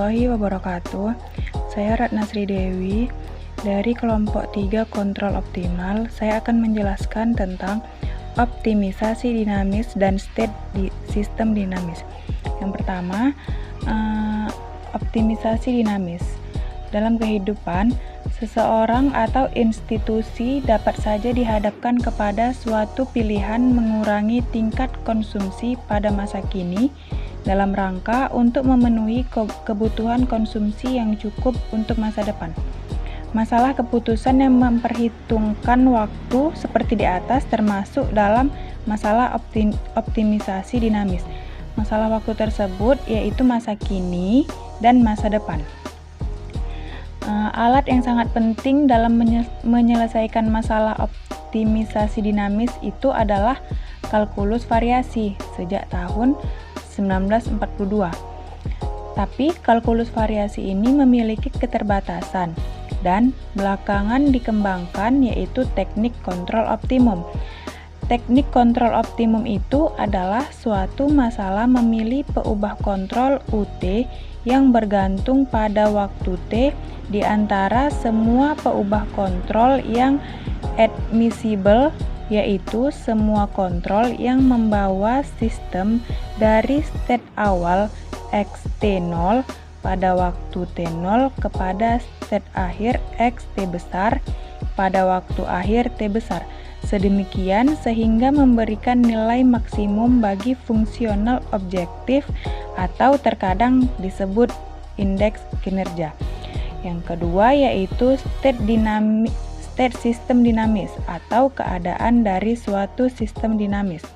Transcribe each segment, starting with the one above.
warahmatullahi wabarakatuh. Saya Ratna Sri Dewi dari kelompok 3 kontrol optimal. Saya akan menjelaskan tentang optimisasi dinamis dan state di sistem dinamis. Yang pertama, optimisasi dinamis. Dalam kehidupan, seseorang atau institusi dapat saja dihadapkan kepada suatu pilihan mengurangi tingkat konsumsi pada masa kini dalam rangka untuk memenuhi kebutuhan konsumsi yang cukup untuk masa depan. Masalah keputusan yang memperhitungkan waktu seperti di atas termasuk dalam masalah optimisasi dinamis. Masalah waktu tersebut yaitu masa kini dan masa depan. Alat yang sangat penting dalam menyelesaikan masalah optimisasi dinamis itu adalah kalkulus variasi sejak tahun 1942. Tapi kalkulus variasi ini memiliki keterbatasan dan belakangan dikembangkan yaitu teknik kontrol optimum. Teknik kontrol optimum itu adalah suatu masalah memilih peubah kontrol UT yang bergantung pada waktu T di antara semua peubah kontrol yang admissible, yaitu semua kontrol yang membawa sistem dari state awal xt0 pada waktu t0 kepada state akhir xt besar pada waktu akhir t besar. Sedemikian sehingga memberikan nilai maksimum bagi fungsional objektif atau terkadang disebut indeks kinerja. Yang kedua yaitu state sistem dinamis atau keadaan dari suatu sistem dinamis.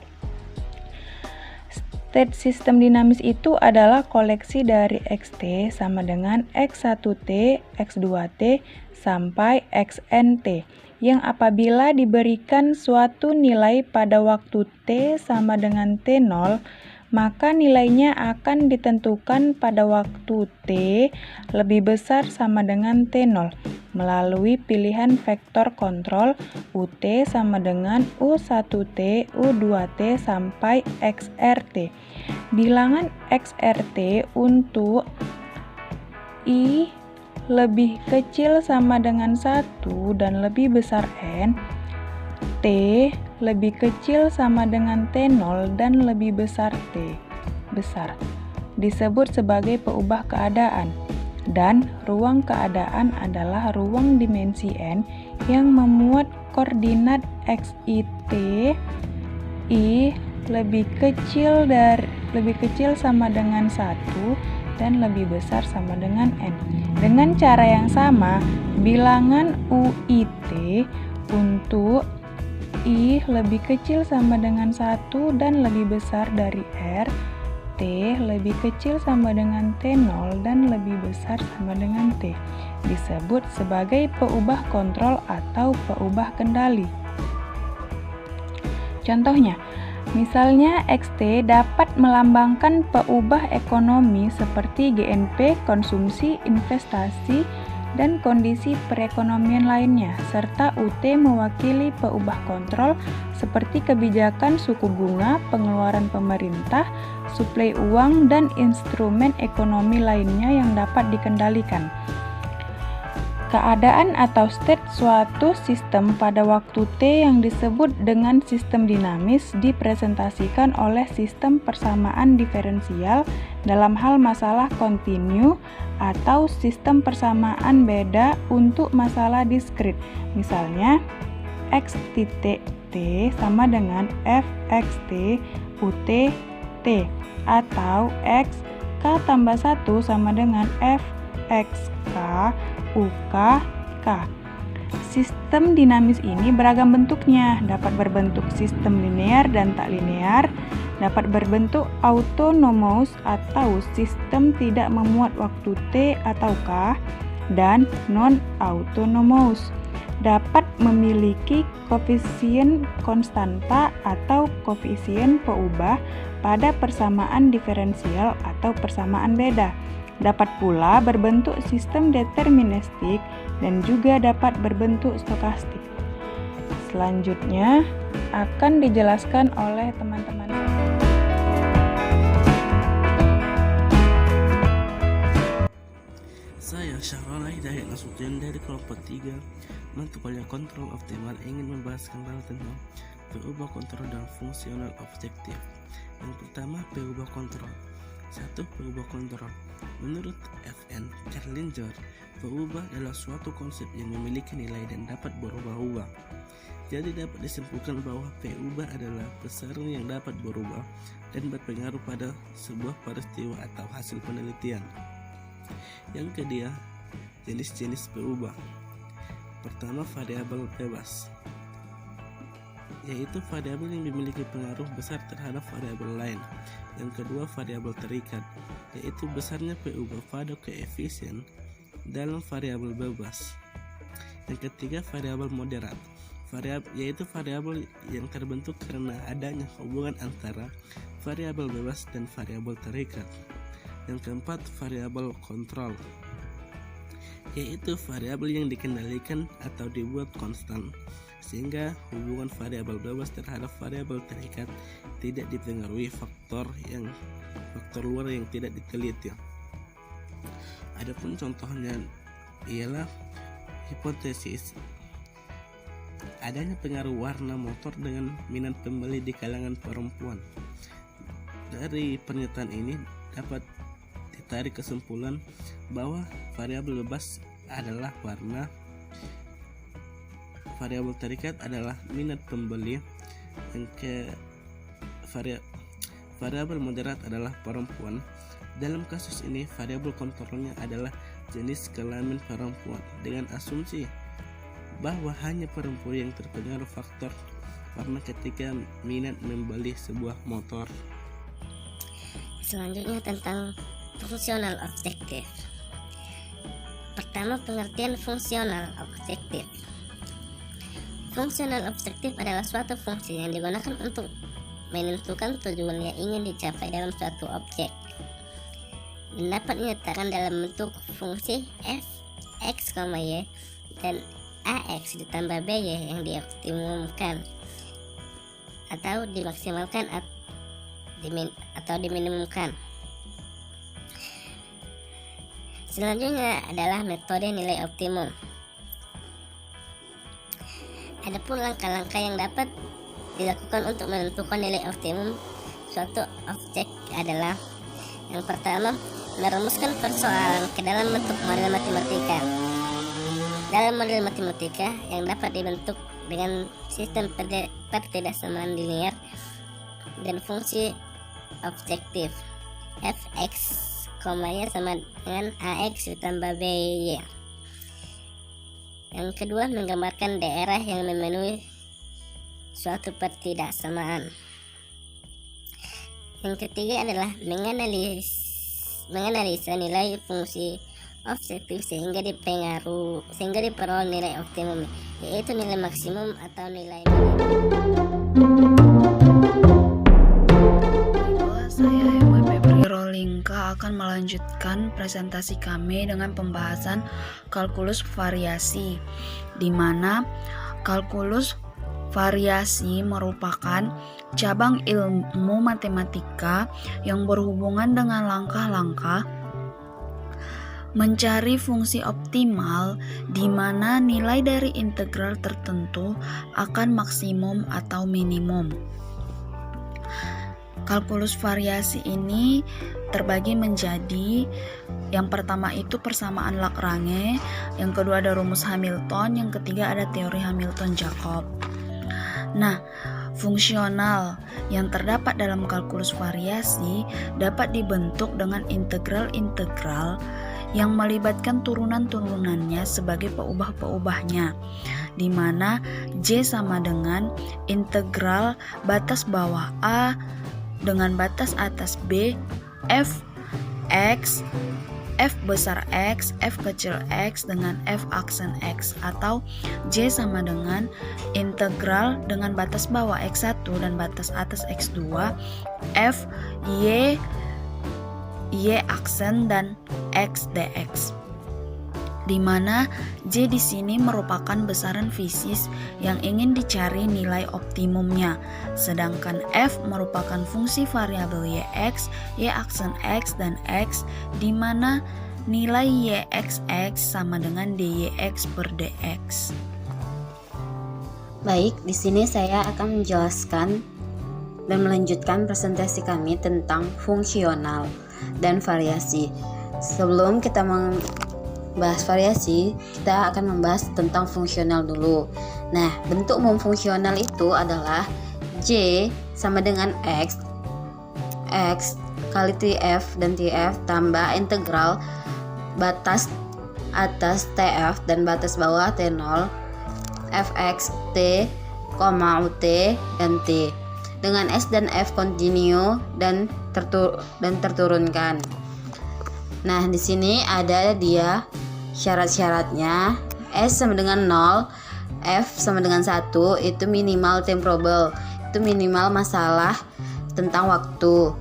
State sistem dinamis itu adalah koleksi dari xt sama dengan x1t, x2t, sampai xnt yang apabila diberikan suatu nilai pada waktu t sama dengan t0, maka nilainya akan ditentukan pada waktu t lebih besar sama dengan t0 melalui pilihan vektor kontrol ut sama dengan u1t, u2t sampai xrt. Bilangan xrt untuk i lebih kecil sama dengan 1 dan lebih besar n, t lebih kecil sama dengan t0 dan lebih besar t besar disebut sebagai peubah keadaan, dan ruang keadaan adalah ruang dimensi n yang memuat koordinat xit i lebih kecil sama dengan 1 dan lebih besar sama dengan n. Dengan cara yang sama, bilangan UIT untuk I lebih kecil sama dengan 1 dan lebih besar dari R, T lebih kecil sama dengan T0 dan lebih besar sama dengan T, disebut sebagai peubah kontrol atau peubah kendali. Contohnya, misalnya XT dapat melambangkan peubah ekonomi seperti GNP, konsumsi, investasi, dan kondisi perekonomian lainnya, serta UT mewakili peubah kontrol seperti kebijakan suku bunga, pengeluaran pemerintah, suplai uang, dan instrumen ekonomi lainnya yang dapat dikendalikan. Keadaan atau state suatu sistem pada waktu T yang disebut dengan sistem dinamis dipresentasikan oleh sistem persamaan diferensial dalam hal masalah kontinu atau sistem persamaan beda untuk masalah diskrit. Misalnya, x titik T sama dengan f x T ut T atau x k tambah 1 sama dengan f x k UK K. Sistem dinamis ini beragam bentuknya, dapat berbentuk sistem linear dan tak linear, dapat berbentuk autonomous atau sistem tidak memuat waktu T atau K, dan non-autonomous. Dapat memiliki koefisien konstanta atau koefisien peubah pada persamaan diferensial atau persamaan beda. Dapat pula berbentuk sistem deterministik dan juga dapat berbentuk stokastik. Selanjutnya akan dijelaskan oleh teman-teman. Saya Syahrul dari Nasution dari kelompok 3 mata kuliah kontrol optimal ingin membahas kembali tentang berubah kontrol dan fungsional objektif. Yang pertama, berubah kontrol. 1. Berubah kontrol. Menurut F.N. Kerlinger, berubah adalah suatu konsep yang memiliki nilai dan dapat berubah-ubah. Jadi dapat disimpulkan bahwa berubah adalah besaran yang dapat berubah dan berpengaruh pada sebuah peristiwa atau hasil penelitian. Yang kedua, jenis-jenis berubah. Pertama, variabel bebas, yaitu variabel yang memiliki pengaruh besar terhadap variabel lain. Yang kedua, variabel terikat, yaitu besarnya berubah pada koefisien dalam variabel bebas. Yang ketiga, variabel moderat, yaitu variabel yang terbentuk karena adanya hubungan antara variabel bebas dan variabel terikat. Yang keempat, variabel kontrol, yaitu variabel yang dikendalikan atau dibuat konstan sehingga hubungan variabel bebas terhadap variabel terikat tidak dipengaruhi faktor luar yang tidak diteliti. Adapun contohnya ialah hipotesis adanya pengaruh warna motor dengan minat pembeli di kalangan perempuan. Dari pernyataan ini dapat ditarik kesimpulan bahwa variabel bebas adalah warna, variabel terikat adalah minat pembeli, variabel moderat adalah perempuan. Dalam kasus ini variabel kontrolnya adalah jenis kelamin perempuan dengan asumsi bahwa hanya perempuan yang terpengaruh faktor warna ketika minat membeli sebuah motor. Selanjutnya tentang fungsional objektif. Pertama, pengertian fungsional objektif. Fungsional objektif adalah suatu fungsi yang digunakan untuk menentukan tujuan yang ingin dicapai dalam suatu objek. Dapat dinyatakan dalam bentuk fungsi f, x, y dan ax ditambah by yang dioptimumkan atau dimaksimalkan atau diminimumkan. Selanjutnya adalah metode nilai optimum. Adapun langkah-langkah yang dapat dilakukan untuk menentukan nilai optimum suatu objek adalah: yang pertama, merumuskan persoalan ke dalam bentuk model matematika. Dalam model matematika yang dapat dibentuk dengan sistem pertidaksamaan linear dan fungsi objektif fx, y sama dengan ax ditambah by. Yang kedua, menggambarkan daerah yang memenuhi suatu pertidaksamaan. Yang ketiga adalah menganalisa nilai fungsi objektif sehingga diperoleh nilai optimum, yaitu nilai maksimum atau nilai Saya MWP Prirolingka akan melanjutkan presentasi kami dengan pembahasan kalkulus variasi, di mana kalkulus variasi merupakan cabang ilmu matematika yang berhubungan dengan langkah-langkah mencari fungsi optimal di mana nilai dari integral tertentu akan maksimum atau minimum. Kalkulus variasi ini terbagi menjadi yang pertama itu persamaan Lagrange, yang kedua ada rumus Hamilton, yang ketiga ada teori Hamilton-Jacob. Nah, fungsional yang terdapat dalam kalkulus variasi dapat dibentuk dengan integral-integral yang melibatkan turunan-turunannya sebagai peubah-peubahnya, di mana J sama dengan integral batas bawah A dengan batas atas B, f x, f besar x, f kecil x dengan f aksen x, atau J sama dengan integral dengan batas bawah x1 dan batas atas x2, f y aksen dan x dx, di mana J di sini merupakan besaran fisis yang ingin dicari nilai optimumnya, sedangkan F merupakan fungsi variabel Yx, Y aksen X dan X, di mana nilai YXX sama dengan DYX per DX. Baik, di sini saya akan menjelaskan dan melanjutkan presentasi kami tentang fungsional dan variasi. Sebelum kita membahas variasi, kita akan membahas tentang fungsional dulu. Nah, bentuk umum fungsional itu adalah J sama dengan X kali TF dan TF tambah integral batas atas TF dan batas bawah T0 Fx T, UT dan T dengan S dan F kontinu dan terturunkan. Nah, di sini ada dia syarat-syaratnya. S sama dengan 0, F sama dengan 1, itu minimal temporable, itu minimal masalah tentang waktu.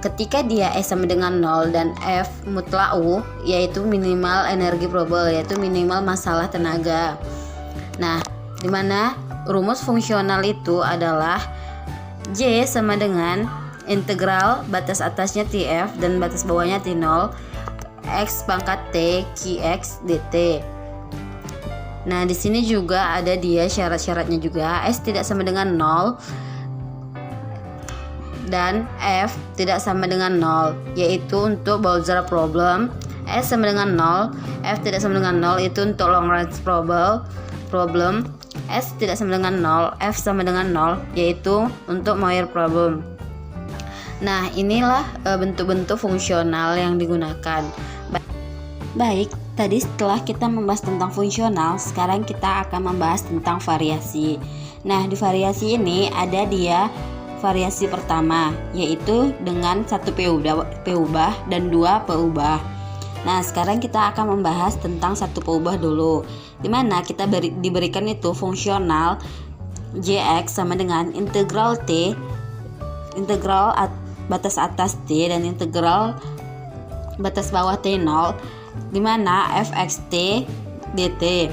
Ketika dia S sama dengan 0 dan F mutlak U, yaitu minimal energi probable, yaitu minimal masalah tenaga. Nah, dimana rumus fungsional itu adalah J sama dengan integral batas atasnya TF dan batas bawahnya T0 X pangkat T QX dt. Nah, di sini juga ada dia syarat-syaratnya juga. S tidak sama dengan 0 dan F tidak sama dengan 0, yaitu untuk Bowser problem. S sama dengan 0, F tidak sama dengan 0 itu untuk long range problem. S tidak sama dengan 0, F sama dengan 0, yaitu untuk Moir problem. Nah, inilah bentuk-bentuk fungsional yang digunakan. Baik, tadi setelah kita membahas tentang fungsional, sekarang kita akan membahas tentang variasi. Nah, di variasi ini ada dia variasi pertama, yaitu dengan 1 P ubah dan 2 P ubah. Nah, sekarang kita akan membahas tentang 1 P ubah dulu, dimana kita diberikan itu fungsional Jx sama dengan integral T, integral batas atas T dan integral batas bawah T0, dimana Fxt dt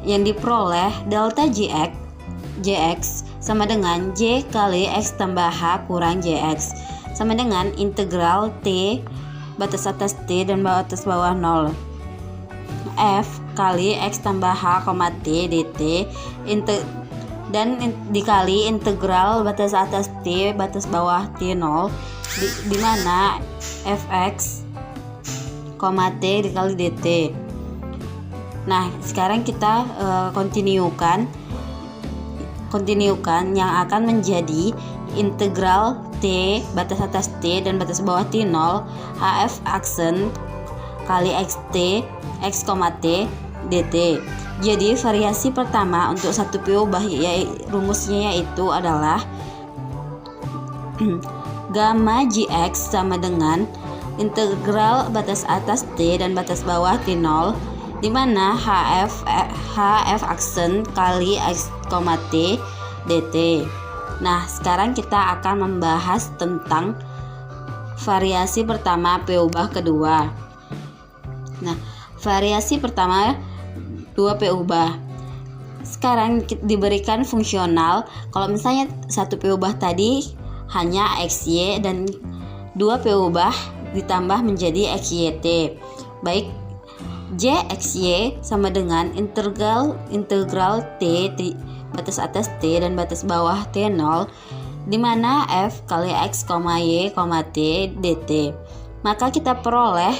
yang diperoleh delta Jx sama dengan J kali X tambah H kurang Jx sama dengan integral T batas atas T dan batas bawah 0 F kali X tambah H, T dt dan dikali integral batas atas T batas bawah T0 di mana Fx, T dikali dt. Nah, sekarang kita kontinukan yang akan menjadi integral T batas atas T dan batas bawah T0 Hf aksen kali xt X, T dt. Jadi variasi pertama untuk 1 P ubah rumusnya yaitu adalah gamma Gx sama dengan integral batas atas T dan batas bawah T0 di mana Hf aksen kali X, T dt. Nah, sekarang kita akan membahas tentang variasi pertama P ubah kedua. Nah, variasi pertama 2 P ubah. Sekarang diberikan fungsional. Kalau misalnya 1 P ubah tadi hanya XY dan 2 P ubah ditambah menjadi XYT. Baik, JXY sama dengan integral T batas atas T dan batas bawah T0 di mana F kali X, Y, T dt. Maka kita peroleh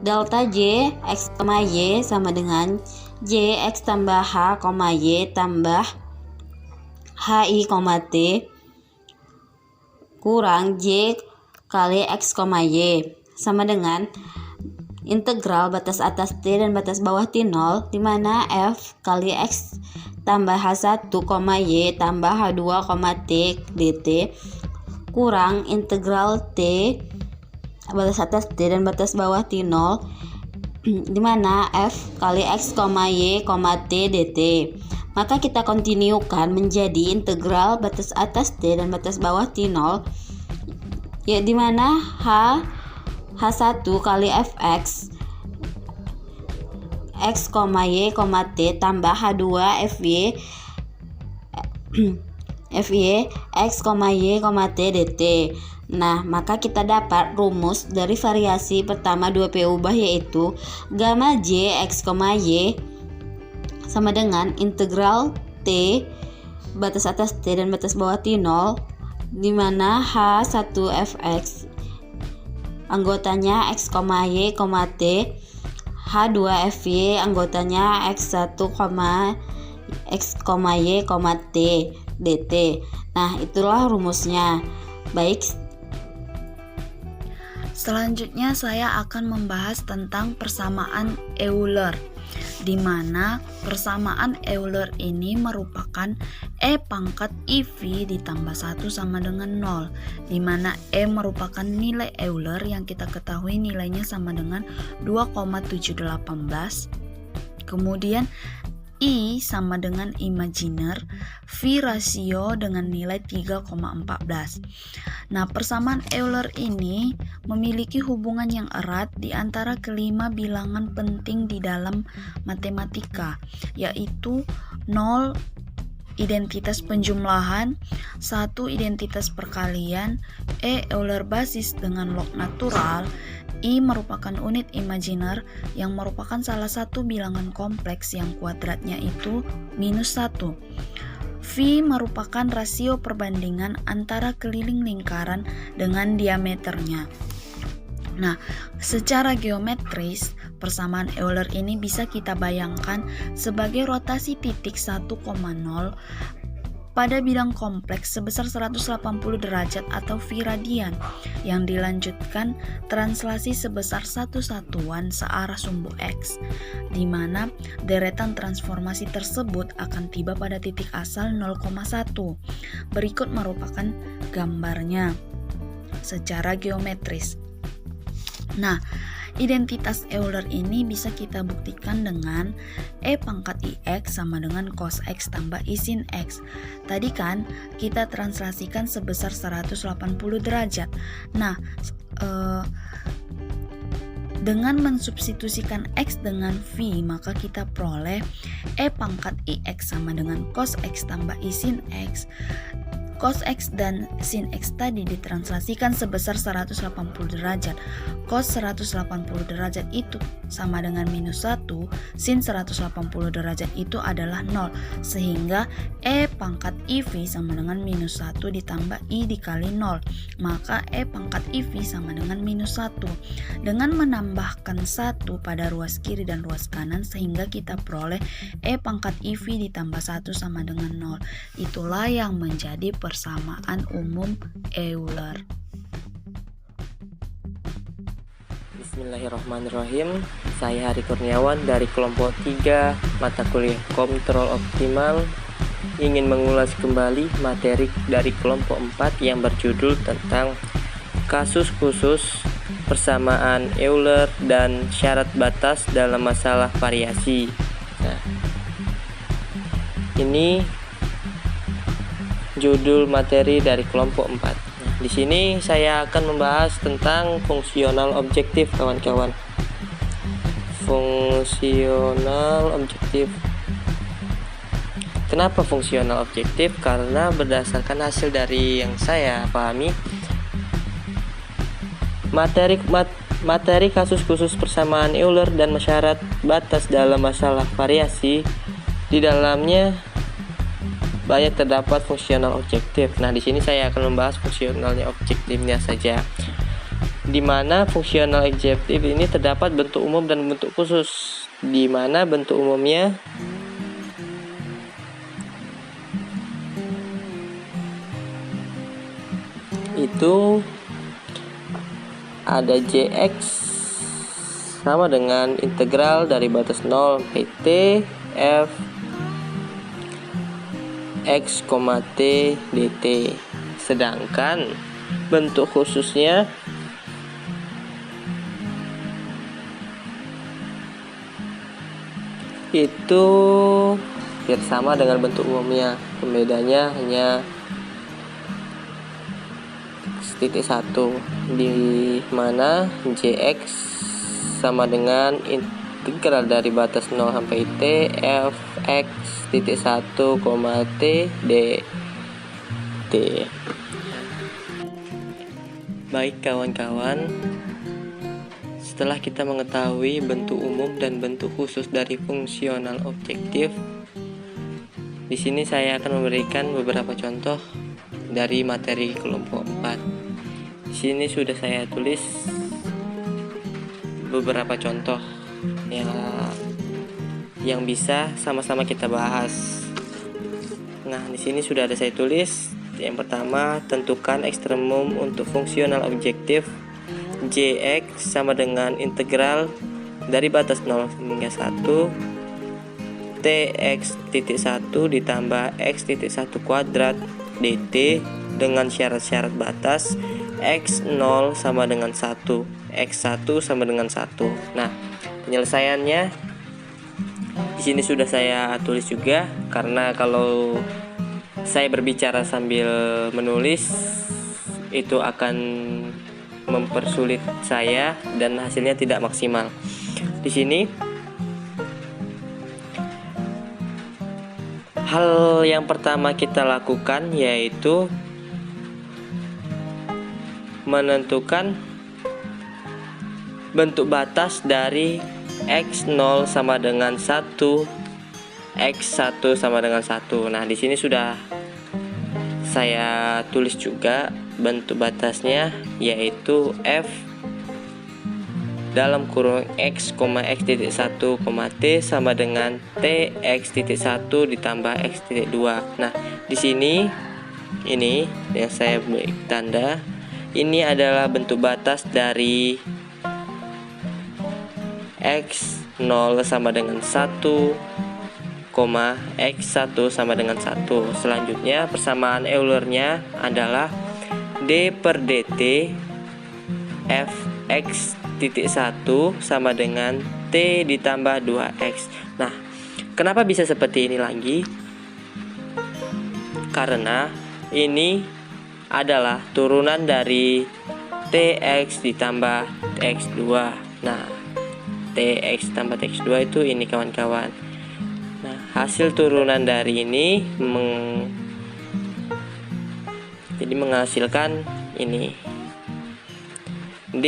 delta J X, Y sama dengan J X tambah H, Y tambah HI, T kurang J kali X, Y sama dengan integral batas atas T dan batas bawah T0 di mana F kali X tambah H1, Y tambah H2, T dt kurang integral T batas atas T dan batas bawah T0 di mana F kali X, Y, T dt. Maka kita kontinukan menjadi integral batas atas T dan batas bawah T0 ya di mana H1 kali Fx X, Y, T tambah H2 Fy X, Y, T dt. Nah, maka kita dapat rumus dari variasi pertama 2P ubah, yaitu gamma J X, Y sama dengan integral T batas atas T dan batas bawah T0, di mana H1Fx anggotanya X, Y, T, H2Fy anggotanya X1, X, Y, T, dt. Nah, itulah rumusnya. Baik, selanjutnya saya akan membahas tentang persamaan Euler, di mana persamaan Euler ini merupakan E pangkat IV ditambah 1 sama dengan 0, di mana E merupakan nilai Euler yang kita ketahui nilainya sama dengan 2,718. Kemudian I sama dengan imajiner, V rasio dengan nilai 3,14. Nah, persamaan Euler ini memiliki hubungan yang erat di antara kelima bilangan penting di dalam matematika, yaitu 0 identitas penjumlahan, 1 identitas perkalian, E Euler basis dengan log natural, I merupakan unit imajiner yang merupakan salah satu bilangan kompleks yang kuadratnya itu -1. V merupakan rasio perbandingan antara keliling lingkaran dengan diameternya. Nah, secara geometris, persamaan Euler ini bisa kita bayangkan sebagai rotasi titik 1,0 pada bidang kompleks sebesar 180 derajat atau V radian, yang dilanjutkan translasi sebesar 1 satuan searah sumbu X, di mana deretan transformasi tersebut akan tiba pada titik asal 0,1. Berikut merupakan gambarnya secara geometris. Nah, identitas Euler ini bisa kita buktikan dengan E pangkat IX sama dengan cos X tambah I sin X. Tadi kan kita translasikan sebesar 180 derajat. Nah, dengan mensubstitusikan X dengan V, maka kita peroleh E pangkat IX sama dengan cos X tambah I sin X. Cos X dan sin X tadi ditranslasikan sebesar 180 derajat. Cos 180 derajat itu sama dengan -1, sin 180 derajat itu adalah 0, sehingga E pangkat IV sama dengan -1 ditambah I dikali 0, maka E pangkat IV sama dengan -1. Dengan menambahkan 1 pada ruas kiri dan ruas kanan, sehingga kita peroleh E pangkat IV ditambah 1 sama dengan 0. Itulah yang menjadi persamaan umum Euler. Bismillahirrahmanirrahim. Saya Hari Kurniawan dari kelompok 3 mata kuliah Kontrol Optimal ingin mengulas kembali materi dari kelompok 4 yang berjudul tentang kasus khusus persamaan Euler dan syarat batas dalam masalah variasi. Nah, ini judul materi dari kelompok 4. Di sini saya akan membahas tentang fungsional objektif, kawan-kawan. Fungsional objektif. Kenapa fungsional objektif? Karena berdasarkan hasil dari yang saya pahami, materi kasus khusus persamaan Euler dan syarat batas dalam masalah variasi, di dalamnya banyak terdapat fungsional objektif. Nah, di sini saya akan membahas fungsionalnya objektifnya saja. Di mana fungsional objektif ini terdapat bentuk umum dan bentuk khusus. Di mana bentuk umumnya itu ada Jx sama dengan integral dari batas 0 pt f X, T dt. Sedangkan bentuk khususnya itu hampir sama dengan bentuk umumnya. Pembedanya hanya titik 1, di mana Jx sama dengan integral dari batas 0 sampai T f X titik 1, T dt. Baik kawan-kawan, setelah kita mengetahui bentuk umum dan bentuk khusus dari fungsional objektif, di sini saya akan memberikan beberapa contoh dari materi kelompok 4. Di sini sudah saya tulis beberapa contoh yang bisa sama-sama kita bahas. Nah, di sini sudah ada saya tulis. Yang pertama, tentukan ekstremum untuk fungsional objektif Jx sama dengan integral dari batas 0 hingga 1 Tx.1 ditambah x.1 kuadrat dt dengan syarat-syarat batas x0 sama dengan 1, x1 sama dengan 1. Nah, penyelesaiannya di sini sudah saya tulis juga, karena kalau saya berbicara sambil menulis itu akan mempersulit saya dan hasilnya tidak maksimal. Di sini hal yang pertama kita lakukan yaitu menentukan bentuk batas dari x0 sama dengan 1, x1 sama dengan 1. Nah, di sini sudah saya tulis juga bentuk batasnya, yaitu f dalam kurung x, x.1, t sama dengan tx.1 ditambah x.2. Nah, di sini ini yang saya beri tanda, ini adalah bentuk batas dari x0 sama dengan 1, x1 sama dengan 1. Selanjutnya persamaan Eulernya adalah d per dt fx.1 sama dengan t ditambah 2x. Nah, kenapa bisa seperti ini lagi? Karena ini adalah turunan dari tx ditambah tx2. Nah, tx tambah tx2 itu ini kawan-kawan. Nah, hasil turunan dari ini jadi menghasilkan ini d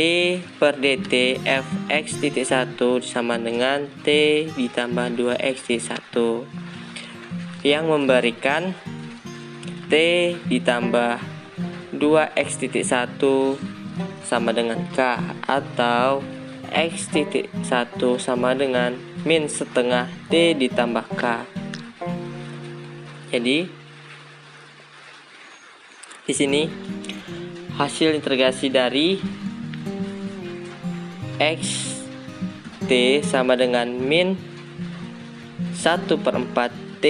per dt fx.1 sama dengan t ditambah 2x.1 yang memberikan t ditambah 2x.1 sama dengan k, atau x.1 sama dengan min setengah t ditambah k. Jadi di sini hasil integrasi dari x t sama dengan min 1/4 t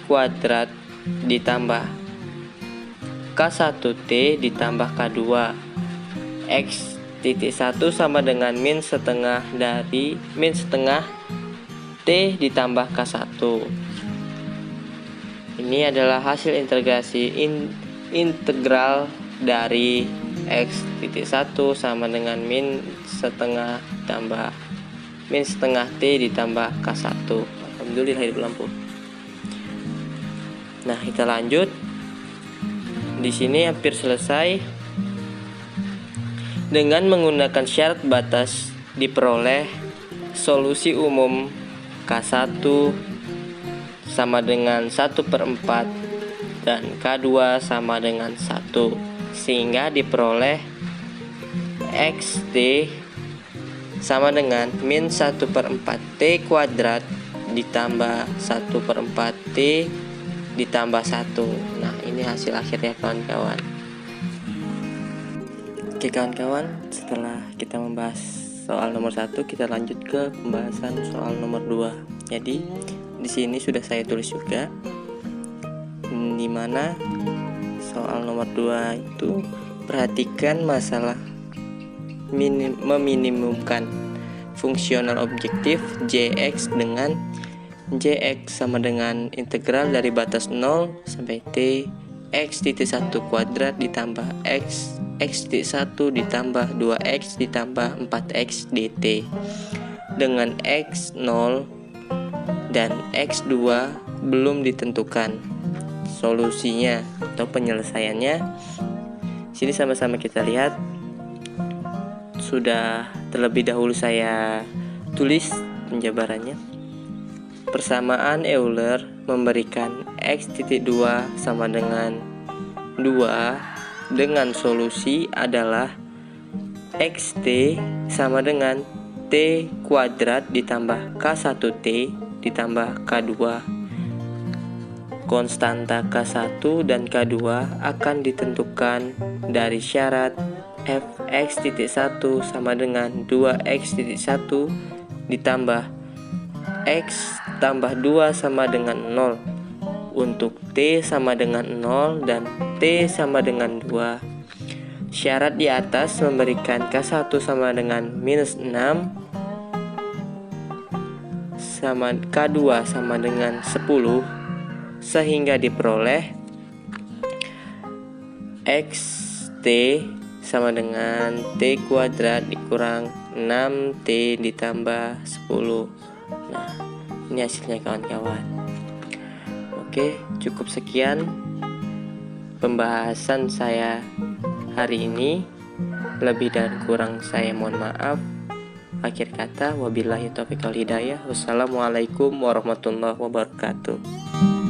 kuadrat ditambah k1t ditambah k2 x.1 sama dengan min setengah dari min setengah t ditambah k1. Ini adalah hasil integrasi integral dari x.1 sama dengan min setengah tambah min setengah t ditambah k1. Alhamdulillah hidup lampu. Nah, kita lanjut. Di sini hampir selesai. Dengan menggunakan syarat batas diperoleh solusi umum K1 sama dengan 1/4 dan K2 sama dengan 1, sehingga diperoleh XT sama dengan min 1/4 T kuadrat ditambah 1/4 T ditambah 1. Nah, ini hasil akhirnya kawan-kawan. Oke kawan-kawan, setelah kita membahas soal nomor 1, kita lanjut ke pembahasan soal nomor 2. Jadi di sini sudah saya tulis juga, di mana soal nomor 2 itu perhatikan masalah meminimumkan fungsional objektif Jx dengan Jx sama dengan integral dari batas 0 sampai T x.1 kuadrat ditambah x.1 ditambah 2x ditambah 4x dt dengan x0 dan x2 belum ditentukan. Solusinya atau penyelesaiannya sini sama-sama kita lihat. sudah terlebih dahulu saya tulis penjabarannya. Persamaan Euler memberikan X.2 sama dengan 2 dengan solusi adalah XT sama dengan T kuadrat ditambah K1T ditambah K2. Konstanta K1 dan K2 akan ditentukan dari syarat Fx.1 sama dengan 2x.1 ditambah X tambah 2 sama dengan 0 untuk T sama dengan 0 dan T sama dengan 2. Syarat di atas memberikan K1 sama dengan minus 6 sama K2 sama dengan 10 sehingga diperoleh XT sama dengan T kuadrat dikurang 6T ditambah 10. Nah, ini hasilnya kawan-kawan. Oke, cukup sekian pembahasan saya hari ini. Lebih dan kurang saya mohon maaf. Akhir kata, wabillahi taufiq wal hidayah. Wassalamualaikum warahmatullahi wabarakatuh.